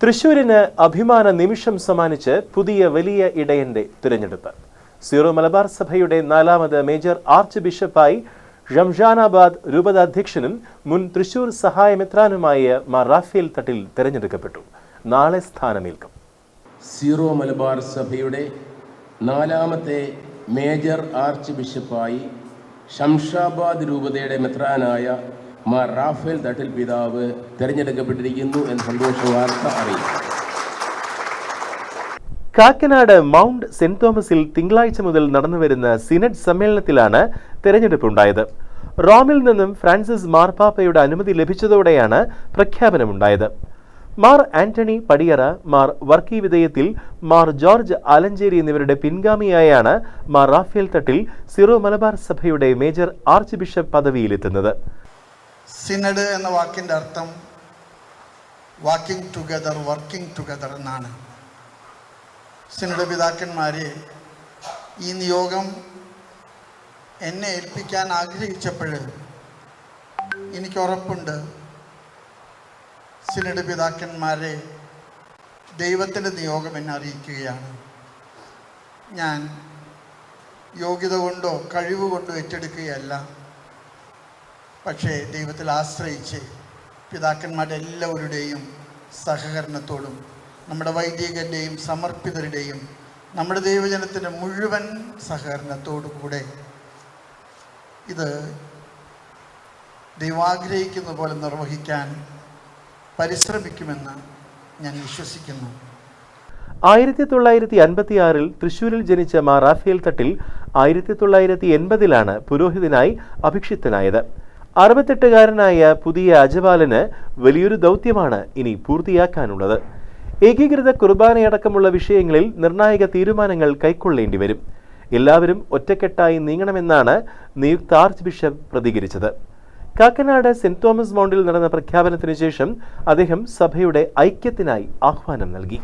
തൃശൂരിന് അഭിമാന നിമിഷം സമ്മാനിച്ച് പുതിയ വലിയ ഇടയന്റെ തിരഞ്ഞെടുപ്പ്. സീറോ മലബാർ സഭയുടെ 4ാമത് മേജർ ആർച്ച് ബിഷപ്പായി റംസാനാബാദ് രൂപതാധ്യക്ഷനും മുൻ തൃശൂർ സഹായമെത്രാനുമായ മാർ റാഫേൽ തട്ടിൽ തിരഞ്ഞെടുക്കപ്പെട്ടു. നാളെ സ്ഥാനമേൽക്കും. സീറോ മലബാർ സഭയുടെ 4ാമത്തെ മേജർ ആർച്ച് ബിഷപ്പായി ശംഷാബാദ് രൂപതയുടെ മെത്രാനായ മാർ റാഫേൽ തട്ടിൽ പിതാവ് തിരഞ്ഞെടുക്കപ്പെട്ടിരിക്കുന്നു എന്ന സന്തോഷ വാർത്ത അറിയിച്ചു. കാക്കനാട് മൗണ്ട് സെന്റ് തോമസിൽ തിങ്കളാഴ്ച മുതൽ നടന്നുവരുന്ന സിനഡ് സമ്മേളനത്തിലാണ് തെരഞ്ഞെടുപ്പുണ്ടായത്. റോമിൽ നിന്നും ഫ്രാൻസിസ് മാർപ്പാപ്പയുടെ അനുമതി ലഭിച്ചതോടെയാണ് പ്രഖ്യാപനമുണ്ടായത്. മാർ ആന്റണി പടിയറ, മാർ വർക്കി വിധേയത്തിൽ, മാർ ജോർജ് ആലഞ്ചേരി എന്നിവരുടെ പിൻഗാമിയായാണ് മാർ റാഫേൽ തട്ടിൽ സീറോ മലബാർ സഭയുടെ മേജർ ആർച്ച് ബിഷപ്പ് പദവിയിലെത്തുന്നത്. സിനഡ് എന്ന വാക്കിൻ്റെ അർത്ഥം വാക്കിംഗ് ടുഗദർ, വർക്കിംഗ് ടുഗദർ എന്നാണ്. സിനഡ് പിതാക്കന്മാരെ ഈ നിയോഗം എന്നെ ഏൽപ്പിക്കാൻ ആഗ്രഹിച്ചപ്പോൾ എനിക്ക് ഉറപ്പുണ്ട്, സിനഡ് പിതാക്കന്മാരെ ദൈവത്തിൻ്റെ നിയോഗം എന്നെ അറിയിക്കുകയാണ്. ഞാൻ യോഗ്യത കൊണ്ടോ കഴിവ് കൊണ്ടോ ഏറ്റെടുക്കുകയല്ല, പക്ഷേ ദൈവത്തിൽ ആശ്രയിച്ച് പിതാക്കന്മാരുടെ എല്ലാവരുടെയും സഹകരണത്തോടും നമ്മുടെ വൈദികരുടെയും സമർപ്പിതരുടെയും നമ്മുടെ ദൈവജനത്തിൻ്റെ മുഴുവൻ സഹകരണത്തോടു കൂടെ ഇത് ദൈവാഗ്രഹിക്കുന്ന പോലെ നിർവഹിക്കാൻ പരിശ്രമിക്കുമെന്ന് ഞാൻ വിശ്വസിക്കുന്നു. 1956 തൃശൂരിൽ ജനിച്ച മാർ റാഫേൽ തട്ടിൽ 1980 പുരോഹിതനായി അഭിഷിക്തനായത്. 68-കാരനായ പുതിയ അജപാലന് വലിയൊരു ദൗത്യമാണ് ഇനി പൂർത്തിയാക്കാനുള്ളത്. ഏകീകൃത കുർബാനയടക്കമുള്ള വിഷയങ്ങളിൽ നിർണായക തീരുമാനങ്ങൾ കൈക്കൊള്ളേണ്ടി വരും. എല്ലാവരും ഒറ്റക്കെട്ടായി നീങ്ങണമെന്നാണ് നിയുക്ത ആർച്ച് ബിഷപ്പ് പ്രതികരിച്ചത്. കാക്കനാട് സെന്റ് തോമസ് മൗണ്ടിൽ നടന്ന പ്രഖ്യാപനത്തിന് ശേഷം അദ്ദേഹം സഭയുടെ ഐക്യത്തിനായി ആഹ്വാനം നൽകി.